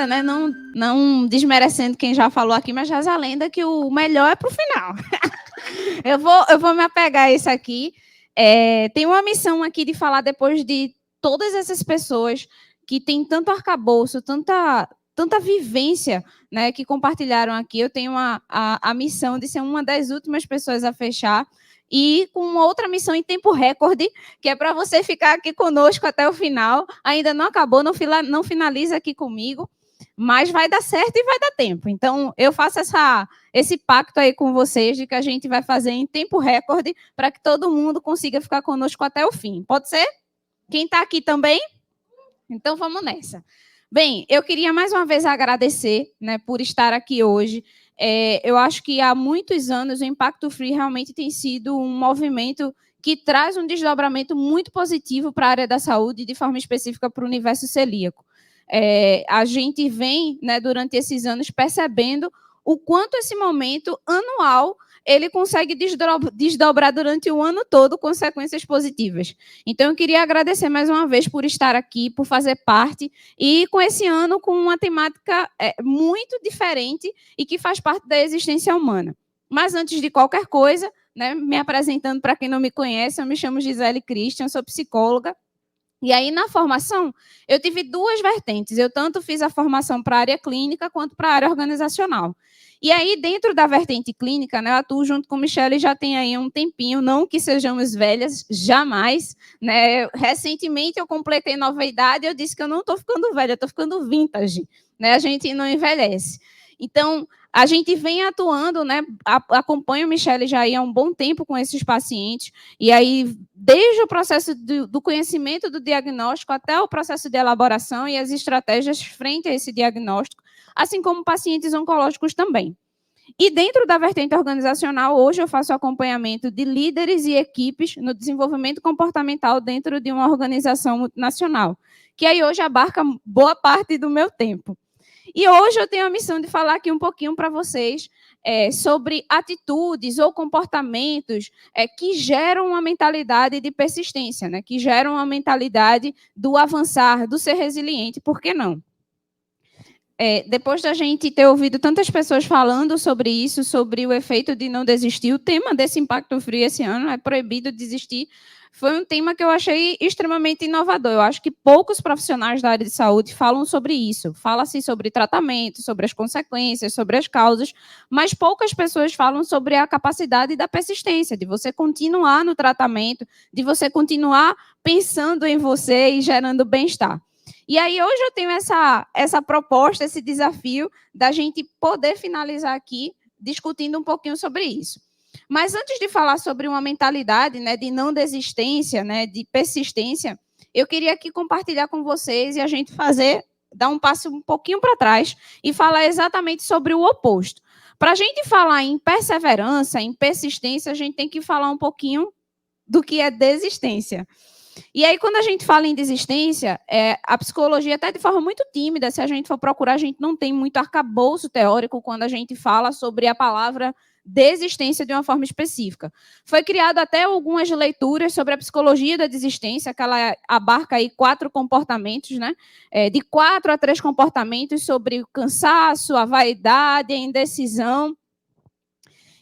lenda, né? Não desmerecendo quem já falou aqui, mas reza a lenda que o melhor é para o final. Eu vou me apegar a isso aqui. Tem uma missão aqui de falar depois de todas essas pessoas que têm tanto arcabouço, tanta vivência, né, que compartilharam aqui. Eu tenho a missão de ser uma das últimas pessoas a fechar e com uma outra missão em tempo recorde, que é para você ficar aqui conosco até o final. Ainda não acabou, não finaliza aqui comigo, mas vai dar certo e vai dar tempo. Então, eu faço esse pacto aí com vocês de que a gente vai fazer em tempo recorde para que todo mundo consiga ficar conosco até o fim. Pode ser? Quem está aqui também? Então, vamos nessa. Bem, eu queria mais uma vez agradecer, né, por estar aqui hoje. Eu acho que há muitos anos o Impacto Free realmente tem sido um movimento que traz um desdobramento muito positivo para a área da saúde, de forma específica para o universo celíaco. A gente vem, né, durante esses anos, percebendo o quanto esse momento anual ele consegue desdobrar durante o ano todo consequências positivas. Então, eu queria agradecer mais uma vez por estar aqui, por fazer parte, e com esse ano com uma temática muito diferente e que faz parte da existência humana. Mas, antes de qualquer coisa, né, me apresentando para quem não me conhece, eu me chamo Gisele Christian, sou psicóloga. E aí, na formação, eu tive duas vertentes. Eu tanto fiz a formação para a área clínica quanto para a área organizacional. E aí, dentro da vertente clínica, né, eu atuo junto com a Michelle já tem aí um tempinho, não que sejamos velhas, jamais. Né? Recentemente, eu completei nova idade e eu disse que eu não estou ficando velha, eu estou ficando vintage. Né? A gente não envelhece. Então, a gente vem atuando, né? Acompanho a Michelle já há um bom tempo com esses pacientes, e aí, desde o processo do conhecimento do diagnóstico até o processo de elaboração e as estratégias frente a esse diagnóstico, assim como pacientes oncológicos também. E dentro da vertente organizacional, hoje eu faço acompanhamento de líderes e equipes no desenvolvimento comportamental dentro de uma organização multinacional, que aí hoje abarca boa parte do meu tempo. E hoje eu tenho a missão de falar aqui um pouquinho para vocês sobre atitudes ou comportamentos que geram uma mentalidade de persistência, né? Que geram uma mentalidade do avançar, do ser resiliente, por que não? Depois da gente ter ouvido tantas pessoas falando sobre isso, sobre o efeito de não desistir, o tema desse Impacto Free esse ano é proibido desistir, foi um tema que eu achei extremamente inovador. Eu acho que poucos profissionais da área de saúde falam sobre isso. Fala-se sobre tratamento, sobre as consequências, sobre as causas, mas poucas pessoas falam sobre a capacidade da persistência, de você continuar no tratamento, de você continuar pensando em você e gerando bem-estar. E aí, hoje eu tenho essa proposta, esse desafio da gente poder finalizar aqui discutindo um pouquinho sobre isso. Mas antes de falar sobre uma mentalidade, né, de não desistência, né, de persistência, eu queria aqui compartilhar com vocês e a gente dar um passo um pouquinho para trás e falar exatamente sobre o oposto. Para a gente falar em perseverança, em persistência, a gente tem que falar um pouquinho do que é desistência. E aí, quando a gente fala em desistência, a psicologia, até de forma muito tímida, se a gente for procurar, a gente não tem muito arcabouço teórico quando a gente fala sobre a palavra desistência de uma forma específica. Foi criado até algumas leituras sobre a psicologia da desistência, que ela abarca aí 4 comportamentos, né? De 4 a 3 comportamentos sobre o cansaço, a vaidade, a indecisão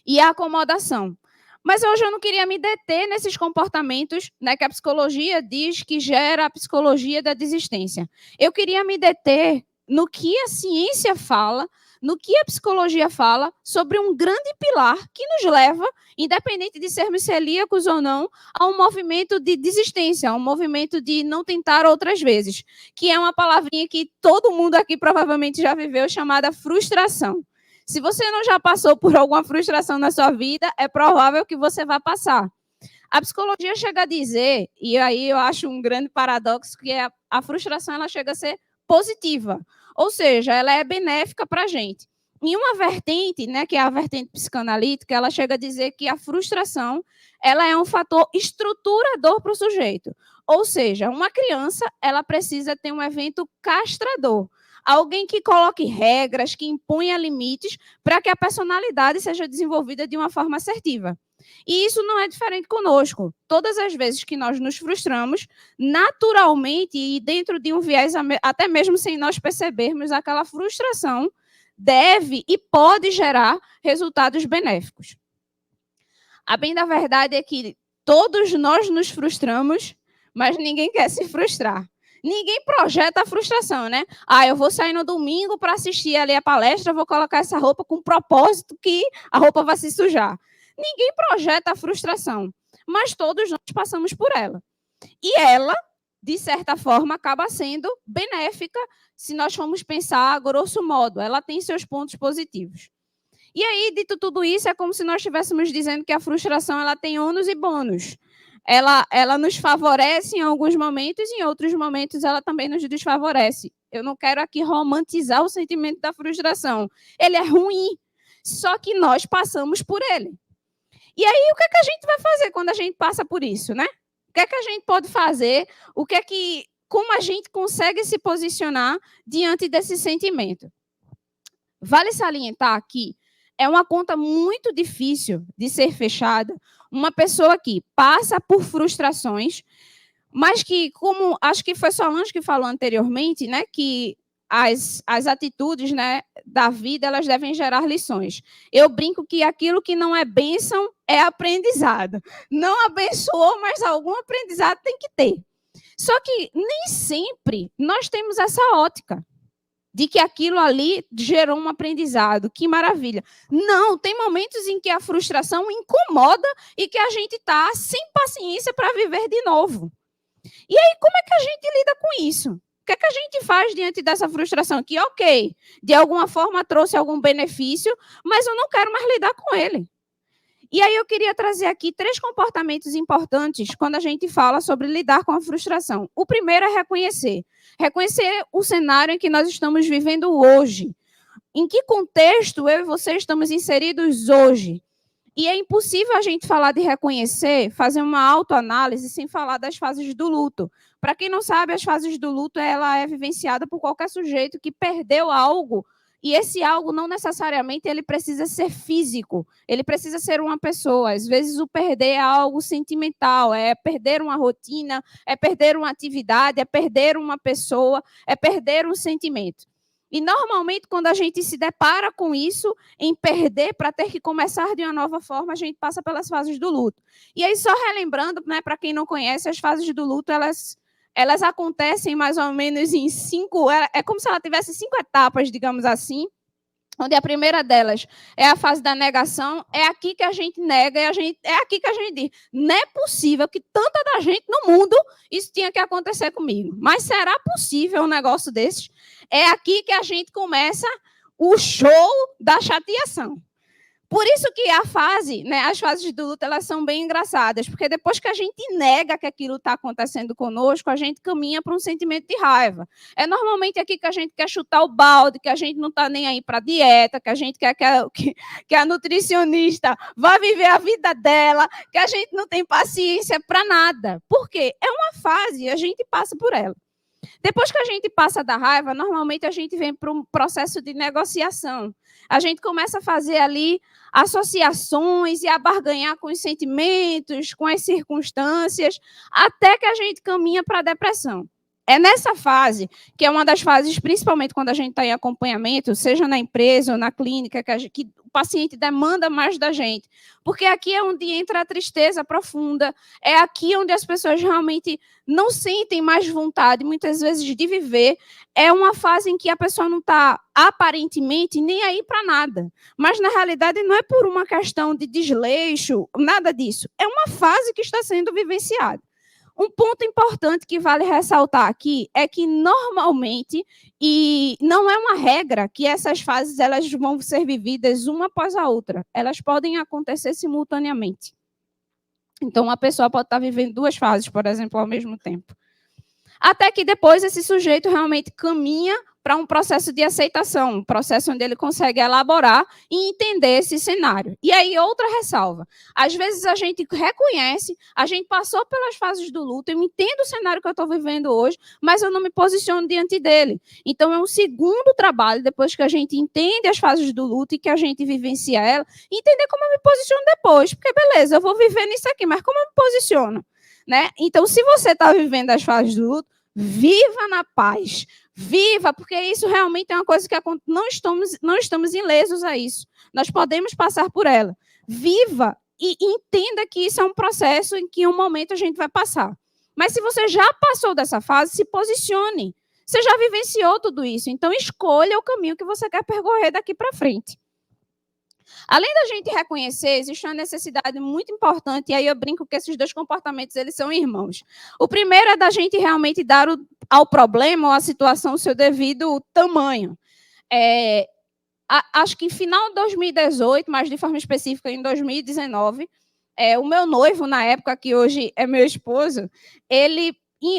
e a acomodação. Mas hoje eu não queria me deter nesses comportamentos, né, que a psicologia diz que gera a psicologia da desistência. Eu queria me deter no que a ciência fala, no que a psicologia fala sobre um grande pilar que nos leva, independente de sermos celíacos ou não, a um movimento de desistência, a um movimento de não tentar outras vezes, que é uma palavrinha que todo mundo aqui provavelmente já viveu, chamada frustração. Se você não já passou por alguma frustração na sua vida, é provável que você vá passar. A psicologia chega a dizer, e aí eu acho um grande paradoxo, que a frustração ela chega a ser positiva, ou seja, ela é benéfica para a gente. Em uma vertente, né, que é a vertente psicanalítica, ela chega a dizer que a frustração ela é um fator estruturador para o sujeito. Ou seja, uma criança ela precisa ter um evento castrador. alguém que coloque regras, que imponha limites para que a personalidade seja desenvolvida de uma forma assertiva. E isso não é diferente conosco. Todas as vezes que nós nos frustramos, naturalmente e dentro de um viés, até mesmo sem nós percebermos, aquela frustração deve e pode gerar resultados benéficos. A bem da verdade é que todos nós nos frustramos, mas ninguém quer se frustrar. Ninguém projeta a frustração, né? Eu vou sair no domingo para assistir ali a palestra, vou colocar essa roupa com o propósito que a roupa vai se sujar. Ninguém projeta a frustração, mas todos nós passamos por ela. E ela, de certa forma, acaba sendo benéfica se nós formos pensar a grosso modo. Ela tem seus pontos positivos. E aí, dito tudo isso, é como se nós estivéssemos dizendo que a frustração ela tem ônus e bônus. Ela nos favorece em alguns momentos e em outros momentos ela também nos desfavorece. Eu não quero aqui romantizar o sentimento da frustração. Ele é ruim, só que nós passamos por ele. E aí, o que é que a gente vai fazer quando a gente passa por isso, né? O que é que a gente pode fazer? Como a gente consegue se posicionar diante desse sentimento? Vale salientar aqui, é uma conta muito difícil de ser fechada. Uma pessoa que passa por frustrações, mas que, como acho que foi Solange que falou anteriormente, né, que as atitudes, né, da vida elas devem gerar lições. Eu brinco que aquilo que não é bênção é aprendizado. Não abençoou, mas algum aprendizado tem que ter. Só que nem sempre nós temos essa ótica de que aquilo ali gerou um aprendizado. Que maravilha. Não, tem momentos em que a frustração incomoda e que a gente está sem paciência para viver de novo. E aí, como é que a gente lida com isso? O que é que a gente faz diante dessa frustração? Que, ok, de alguma forma trouxe algum benefício, mas eu não quero mais lidar com ele. E aí eu queria trazer aqui 3 comportamentos importantes quando a gente fala sobre lidar com a frustração. O primeiro é reconhecer. Reconhecer o cenário em que nós estamos vivendo hoje. Em que contexto eu e você estamos inseridos hoje? E é impossível a gente falar de reconhecer, fazer uma autoanálise sem falar das fases do luto. Para quem não sabe, as fases do luto ela é vivenciada por qualquer sujeito que perdeu algo. E esse algo não necessariamente ele precisa ser físico, ele precisa ser uma pessoa. Às vezes o perder é algo sentimental, é perder uma rotina, é perder uma atividade, é perder uma pessoa, é perder um sentimento. E normalmente quando a gente se depara com isso, em perder para ter que começar de uma nova forma, a gente passa pelas fases do luto. E aí só relembrando, né, para quem não conhece, as fases do luto, elas acontecem mais ou menos em 5... É como se ela tivesse 5 etapas, digamos assim, onde a primeira delas é a fase da negação. É aqui que a gente nega, é aqui que a gente diz, não é possível que tanta da gente no mundo isso tinha que acontecer comigo. Mas será possível um negócio desses? É aqui que a gente começa o show da chateação. Por isso que as fases do luto, elas são bem engraçadas, porque depois que a gente nega que aquilo está acontecendo conosco, a gente caminha para um sentimento de raiva. É normalmente aqui que a gente quer chutar o balde, que a gente não está nem aí para a dieta, que a gente quer que a nutricionista vá viver a vida dela, que a gente não tem paciência para nada. Por quê? É uma fase e a gente passa por ela. Depois que a gente passa da raiva, normalmente a gente vem para um processo de negociação. A gente começa a fazer ali associações e a barganhar com os sentimentos, com as circunstâncias, até que a gente caminha para a depressão. É nessa fase, que é uma das fases, principalmente quando a gente está em acompanhamento, seja na empresa ou na clínica, que o paciente demanda mais da gente. Porque aqui é onde entra a tristeza profunda, é aqui onde as pessoas realmente não sentem mais vontade, muitas vezes, de viver. É uma fase em que a pessoa não está, aparentemente, nem aí para nada. Mas, na realidade, não é por uma questão de desleixo, nada disso. É uma fase que está sendo vivenciada. Um ponto importante que vale ressaltar aqui é que, normalmente, e não é uma regra, que essas fases elas vão ser vividas uma após a outra. Elas podem acontecer simultaneamente. Então, uma pessoa pode estar vivendo 2 fases, por exemplo, ao mesmo tempo. Até que depois esse sujeito realmente caminha para um processo de aceitação, um processo onde ele consegue elaborar e entender esse cenário. E aí, outra ressalva. Às vezes a gente reconhece, a gente passou pelas fases do luto, eu entendo o cenário que eu estou vivendo hoje, mas eu não me posiciono diante dele. Então, é um segundo trabalho, depois que a gente entende as fases do luto e que a gente vivencia ela, entender como eu me posiciono depois. Porque, beleza, eu vou viver nisso aqui, mas como eu me posiciono? Né? Então, se você está vivendo as fases do luto, viva na paz. Viva, porque isso realmente é uma coisa que não estamos ilesos a isso. Nós podemos passar por ela. Viva e entenda que isso é um processo em que em um momento a gente vai passar. Mas se você já passou dessa fase, se posicione. Você já vivenciou tudo isso. Então, escolha o caminho que você quer percorrer daqui para frente. Além da gente reconhecer, existe uma necessidade muito importante, e aí eu brinco que esses dois comportamentos, eles são irmãos. O primeiro é da gente realmente dar ao problema ou à situação o seu devido tamanho. Acho que em final de 2018, mas de forma específica em 2019, o meu noivo, na época, que hoje é meu esposo,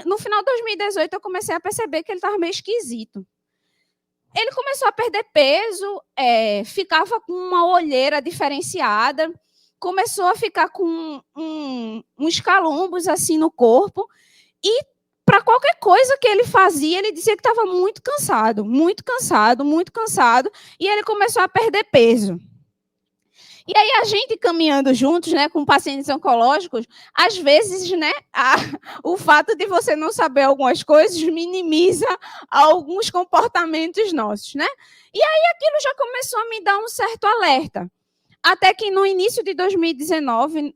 no final de 2018, eu comecei a perceber que ele estava meio esquisito. Ele começou a perder peso, ficava com uma olheira diferenciada, começou a ficar com uns calombos assim no corpo, e para qualquer coisa que ele fazia, ele dizia que estava muito cansado, muito cansado, muito cansado, e ele começou a perder peso. E aí a gente caminhando juntos, né, com pacientes oncológicos, às vezes, né, o fato de você não saber algumas coisas minimiza alguns comportamentos nossos, né? E aí aquilo já começou a me dar um certo alerta. Até que no início de 2019,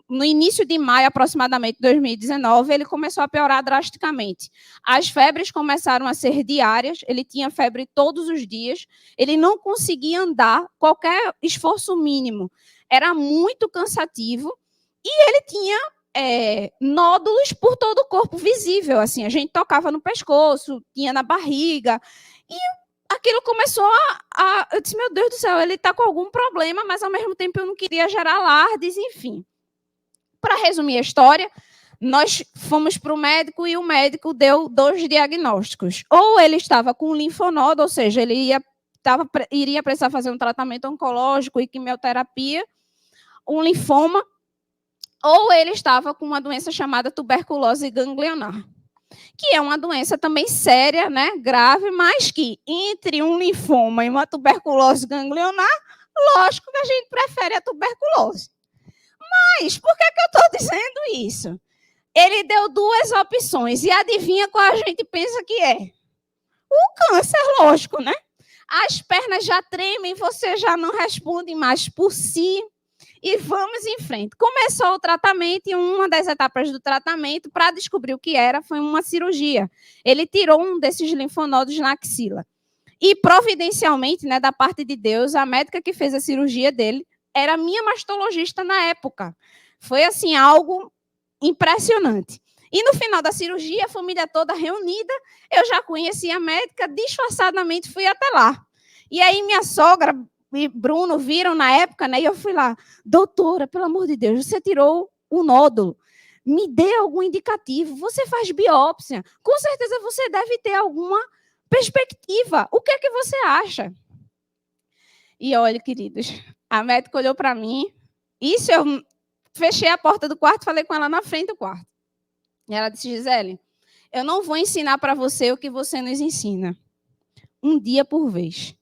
no início de maio aproximadamente de 2019, ele começou a piorar drasticamente. As febres começaram a ser diárias, ele tinha febre todos os dias, ele não conseguia andar, qualquer esforço mínimo era muito cansativo, e ele tinha nódulos por todo o corpo visível, assim, a gente tocava no pescoço, tinha na barriga, e aquilo começou eu disse, meu Deus do céu, ele está com algum problema, mas ao mesmo tempo eu não queria gerar alardes, enfim. Para resumir a história, nós fomos para o médico e o médico deu 2 diagnósticos. Ou ele estava com linfonodo, ou seja, ele iria precisar fazer um tratamento oncológico e quimioterapia, um linfoma, ou ele estava com uma doença chamada tuberculose ganglionar, que é uma doença também séria, né, grave, mas que entre um linfoma e uma tuberculose ganglionar, lógico que a gente prefere a tuberculose. Mas por que eu estou dizendo isso? Ele deu 2 opções, e adivinha qual a gente pensa que é? O câncer, lógico, né? As pernas já tremem, você já não responde mais por si. E vamos em frente. Começou o tratamento, e uma das etapas do tratamento, para descobrir o que era, foi uma cirurgia. Ele tirou um desses linfonodos na axila. E, providencialmente, né, da parte de Deus, a médica que fez a cirurgia dele era minha mastologista na época. Foi, assim, algo impressionante. E, no final da cirurgia, a família toda reunida, eu já conhecia a médica, disfarçadamente fui até lá. E aí, minha sogra e Bruno viram na época, né? E eu fui lá, doutora, pelo amor de Deus, você tirou o nódulo, me dê algum indicativo, você faz biópsia, com certeza você deve ter alguma perspectiva, o que é que você acha? E olha, queridos, a médica olhou para mim, isso eu fechei a porta do quarto, falei com ela na frente do quarto, e ela disse, Gisele, eu não vou ensinar para você o que você nos ensina, um dia por vez.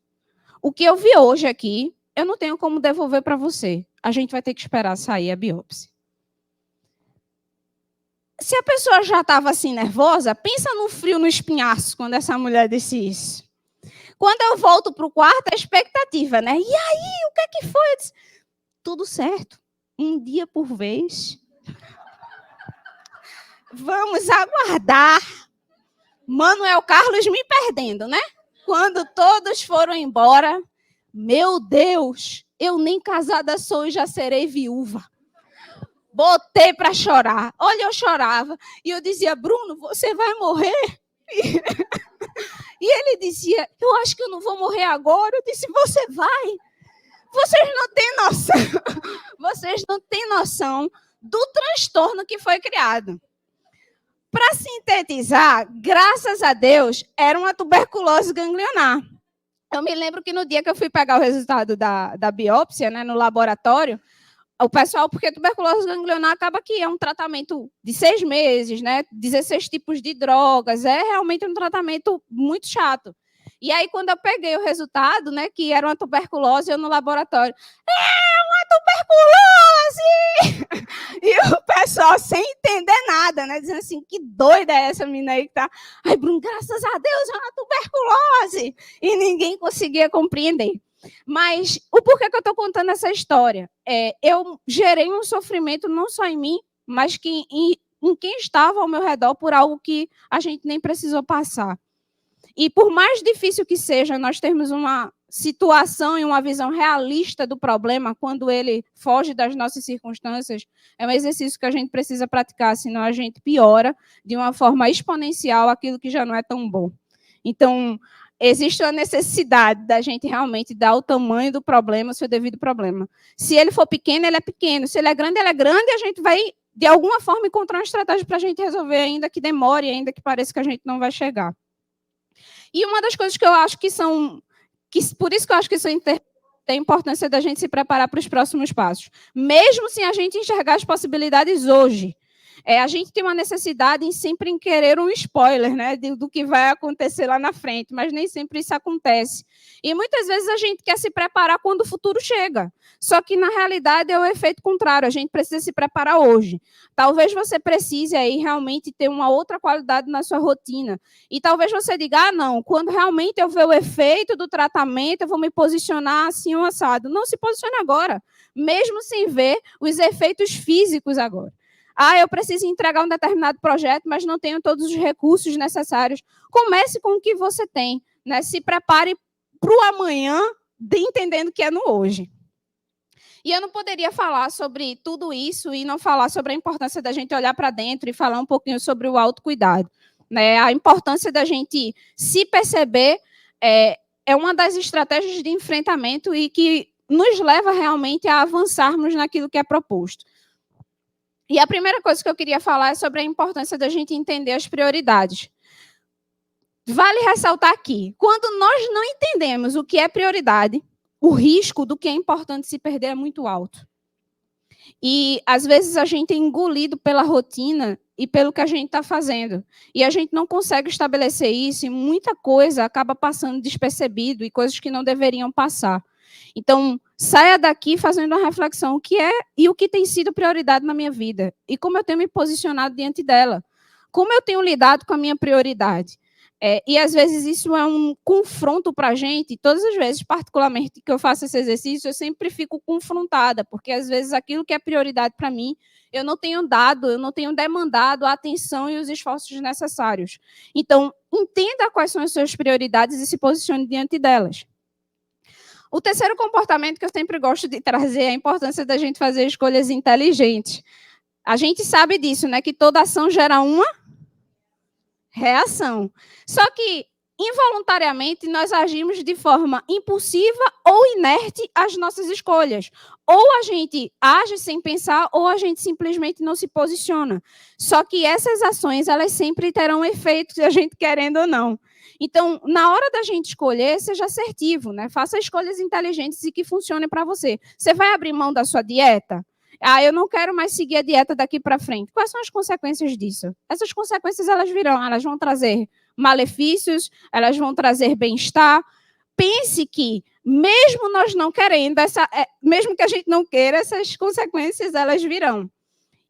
O que eu vi hoje aqui, eu não tenho como devolver para você. A gente vai ter que esperar sair a biópsia. Se a pessoa já estava assim nervosa, pensa no frio no espinhaço quando essa mulher disse isso. Quando eu volto para o quarto, a expectativa, né? E aí, o que é que foi? Eu disse, tudo certo. Um dia por vez. Vamos aguardar. Manuel Carlos me perdendo, né? Quando todos foram embora, meu Deus, eu nem casada sou e já serei viúva. Botei para chorar. Olha, eu chorava. E eu dizia, Bruno, você vai morrer? E ele dizia, eu acho que eu não vou morrer agora. Eu disse, você vai. Vocês não têm noção. Vocês não têm noção do transtorno que foi criado. Para sintetizar, graças a Deus, era uma tuberculose ganglionar. Eu me lembro que no dia que eu fui pegar o resultado da biópsia, né, no laboratório, o pessoal, porque tuberculose ganglionar acaba que é um tratamento de 6 meses, né, 16 tipos de drogas, é realmente um tratamento muito chato. E aí, quando eu peguei o resultado, né, que era uma tuberculose, eu no laboratório, tuberculose! E o pessoal sem entender nada, né? Dizendo assim, que doida é essa menina aí que tá... Ai, Bruno, graças a Deus, é uma tuberculose! E ninguém conseguia compreender. Mas o porquê que eu estou contando essa história? Eu gerei um sofrimento não só em mim, mas que em quem estava ao meu redor por algo que a gente nem precisou passar. E por mais difícil que seja, nós termos uma situação e uma visão realista do problema quando ele foge das nossas circunstâncias, é um exercício que a gente precisa praticar, senão a gente piora de uma forma exponencial aquilo que já não é tão bom. Então, existe a necessidade da gente realmente dar o tamanho do problema, o seu devido problema. Se ele for pequeno, ele é pequeno. Se ele é grande, a gente vai, de alguma forma, encontrar uma estratégia para a gente resolver, ainda que demore, ainda que pareça que a gente não vai chegar. E uma das coisas que eu acho que são... por isso que eu acho que tem a importância da gente se preparar para os próximos passos. Mesmo sem a gente enxergar as possibilidades hoje. A gente tem uma necessidade em sempre em querer um spoiler, né, do que vai acontecer lá na frente, mas nem sempre isso acontece. E muitas vezes a gente quer se preparar quando o futuro chega. Só que, na realidade, é o efeito contrário. A gente precisa se preparar hoje. Talvez você precise aí realmente ter uma outra qualidade na sua rotina. E talvez você diga, não, quando realmente eu ver o efeito do tratamento, eu vou me posicionar assim ou assado. Não se posicione agora, mesmo sem ver os efeitos físicos agora. Eu preciso entregar um determinado projeto, mas não tenho todos os recursos necessários. Comece com o que você tem, né? Se prepare para o amanhã, entendendo que é no hoje. E eu não poderia falar sobre tudo isso e não falar sobre a importância da gente olhar para dentro e falar um pouquinho sobre o autocuidado, né? A importância da gente se perceber é uma das estratégias de enfrentamento e que nos leva realmente a avançarmos naquilo que é proposto. E a primeira coisa que eu queria falar é sobre a importância da gente entender as prioridades. Vale ressaltar aqui, quando nós não entendemos o que é prioridade, o risco do que é importante se perder é muito alto. E, às vezes, a gente é engolido pela rotina e pelo que a gente está fazendo. E a gente não consegue estabelecer isso e muita coisa acaba passando despercebido e coisas que não deveriam passar. Então, saia daqui fazendo uma reflexão, o que é e o que tem sido prioridade na minha vida, e como eu tenho me posicionado diante dela, como eu tenho lidado com a minha prioridade. E, às vezes, isso é um confronto para a gente, todas as vezes, particularmente, que eu faço esse exercício, eu sempre fico confrontada, porque, às vezes, aquilo que é prioridade para mim, eu não tenho demandado a atenção e os esforços necessários. Então, entenda quais são as suas prioridades e se posicione diante delas. O terceiro comportamento que eu sempre gosto de trazer é a importância da gente fazer escolhas inteligentes. A gente sabe disso, né? Que toda ação gera uma reação. Só que, involuntariamente, nós agimos de forma impulsiva ou inerte às nossas escolhas. Ou a gente age sem pensar, ou a gente simplesmente não se posiciona. Só que essas ações, elas sempre terão efeitos, a gente querendo ou não. Então, na hora da gente escolher, seja assertivo, né? Faça escolhas inteligentes e que funcionem para você. Você vai abrir mão da sua dieta? Eu não quero mais seguir a dieta daqui para frente. Quais são as consequências disso? Essas consequências, elas virão, elas vão trazer malefícios, elas vão trazer bem-estar. Pense que, mesmo nós não querendo, mesmo que a gente não queira, essas consequências, elas virão.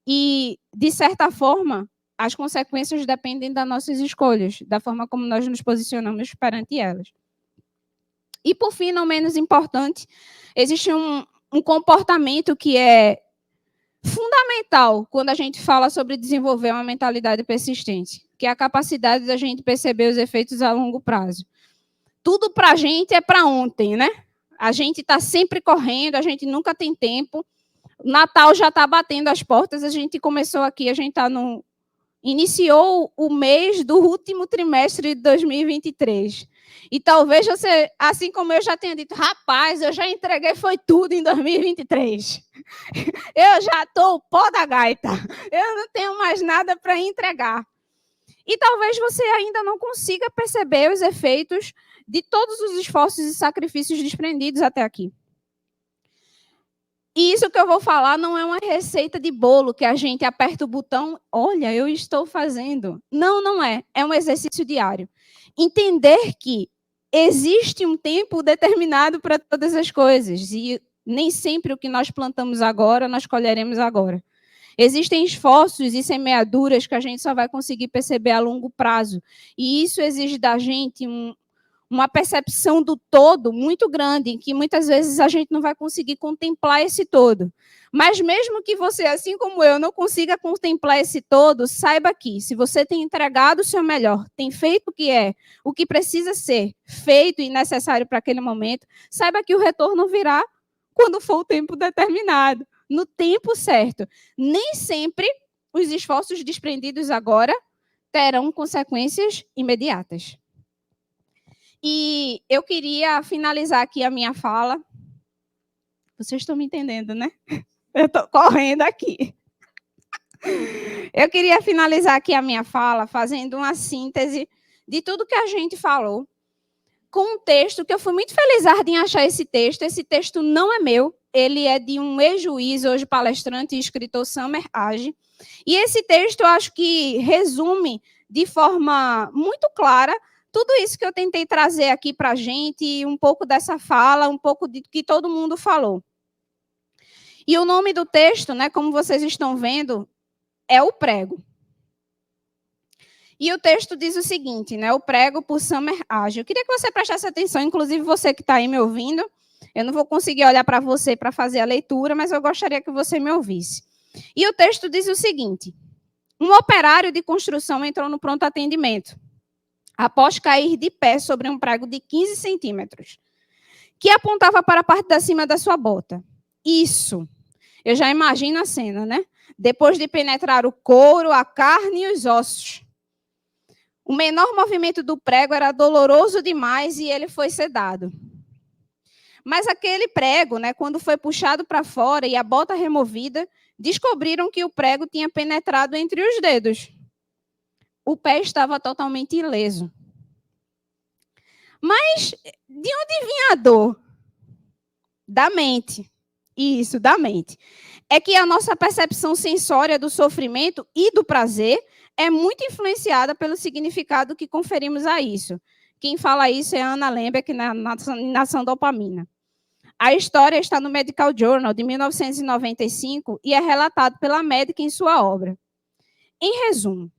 E, de certa forma, as consequências dependem das nossas escolhas, da forma como nós nos posicionamos perante elas. E, por fim, não menos importante, existe um comportamento que é fundamental quando a gente fala sobre desenvolver uma mentalidade persistente, que é a capacidade da gente perceber os efeitos a longo prazo. Tudo para a gente é para ontem, né? A gente está sempre correndo, a gente nunca tem tempo. Natal já está batendo as portas, a gente começou aqui, a gente está iniciou o mês do último trimestre de 2023. E talvez você, assim como eu já tenha dito, rapaz, eu já entreguei foi tudo em 2023. Eu já estou o pó da gaita. Eu não tenho mais nada para entregar. E talvez você ainda não consiga perceber os efeitos de todos os esforços e sacrifícios desprendidos até aqui. E isso que eu vou falar não é uma receita de bolo que a gente aperta o botão, olha, eu estou fazendo. Não, não é. É um exercício diário. Entender que existe um tempo determinado para todas as coisas e nem sempre o que nós plantamos agora, nós colheremos agora. Existem esforços e semeaduras que a gente só vai conseguir perceber a longo prazo. E isso exige da gente uma percepção do todo muito grande, em que muitas vezes a gente não vai conseguir contemplar esse todo. Mas mesmo que você, assim como eu, não consiga contemplar esse todo, saiba que, se você tem entregado o seu melhor, tem feito o que precisa ser feito e necessário para aquele momento, saiba que o retorno virá quando for o tempo determinado, no tempo certo. Nem sempre os esforços desprendidos agora terão consequências imediatas. E eu queria finalizar aqui a minha fala. Vocês estão me entendendo, né? Eu estou correndo aqui. Eu queria finalizar aqui a minha fala fazendo uma síntese de tudo que a gente falou, com um texto que eu fui muito feliz em achar esse texto. Esse texto não é meu, ele é de um ex-juiz, hoje palestrante e escritor, Samer Hage. E esse texto eu acho que resume de forma muito clara tudo isso que eu tentei trazer aqui para a gente, um pouco dessa fala, um pouco de que todo mundo falou. E o nome do texto, né, como vocês estão vendo, é O Prego. E o texto diz o seguinte, né, O Prego, por Samer Hage. Eu queria que você prestasse atenção, inclusive você que está aí me ouvindo. Eu não vou conseguir olhar para você para fazer a leitura, mas eu gostaria que você me ouvisse. E o texto diz o seguinte: um operário de construção entrou no pronto atendimento, após cair de pé sobre um prego de 15 centímetros, que apontava para a parte da cima da sua bota. Isso, eu já imagino a cena, né? Depois de penetrar o couro, a carne e os ossos. O menor movimento do prego era doloroso demais e ele foi sedado. Mas aquele prego, né, quando foi puxado para fora e a bota removida, descobriram que o prego tinha penetrado entre os dedos. O pé estava totalmente ileso. Mas de onde vinha a dor? Da mente. Isso, da mente. É que a nossa percepção sensória do sofrimento e do prazer é muito influenciada pelo significado que conferimos a isso. Quem fala isso é a Anna Lembeck, na Nação Dopamina. A história está no Medical Journal, de 1995, e é relatado pela médica em sua obra. Em resumo,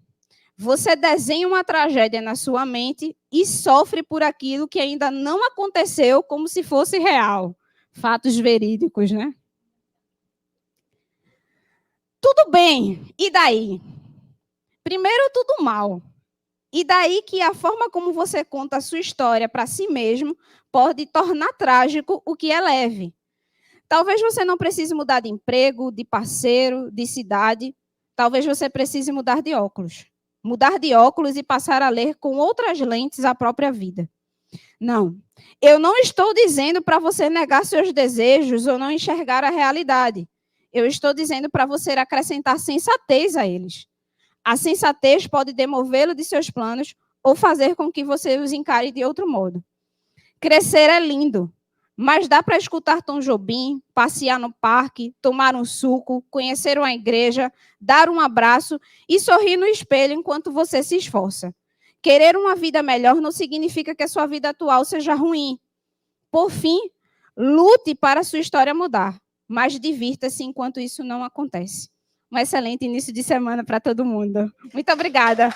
você desenha uma tragédia na sua mente e sofre por aquilo que ainda não aconteceu como se fosse real. Fatos verídicos, né? Tudo bem, e daí? Primeiro, tudo mal. E daí que a forma como você conta a sua história para si mesmo pode tornar trágico o que é leve. Talvez você não precise mudar de emprego, de parceiro, de cidade. Talvez você precise mudar de óculos. Mudar de óculos e passar a ler com outras lentes a própria vida. Não, eu não estou dizendo para você negar seus desejos ou não enxergar a realidade. Eu estou dizendo para você acrescentar sensatez a eles. A sensatez pode demovê-lo de seus planos ou fazer com que você os encare de outro modo. Crescer é lindo, mas dá para escutar Tom Jobim, passear no parque, tomar um suco, conhecer uma igreja, dar um abraço e sorrir no espelho enquanto você se esforça. Querer uma vida melhor não significa que a sua vida atual seja ruim. Por fim, lute para a sua história mudar, mas divirta-se enquanto isso não acontece. Um excelente início de semana para todo mundo. Muito obrigada.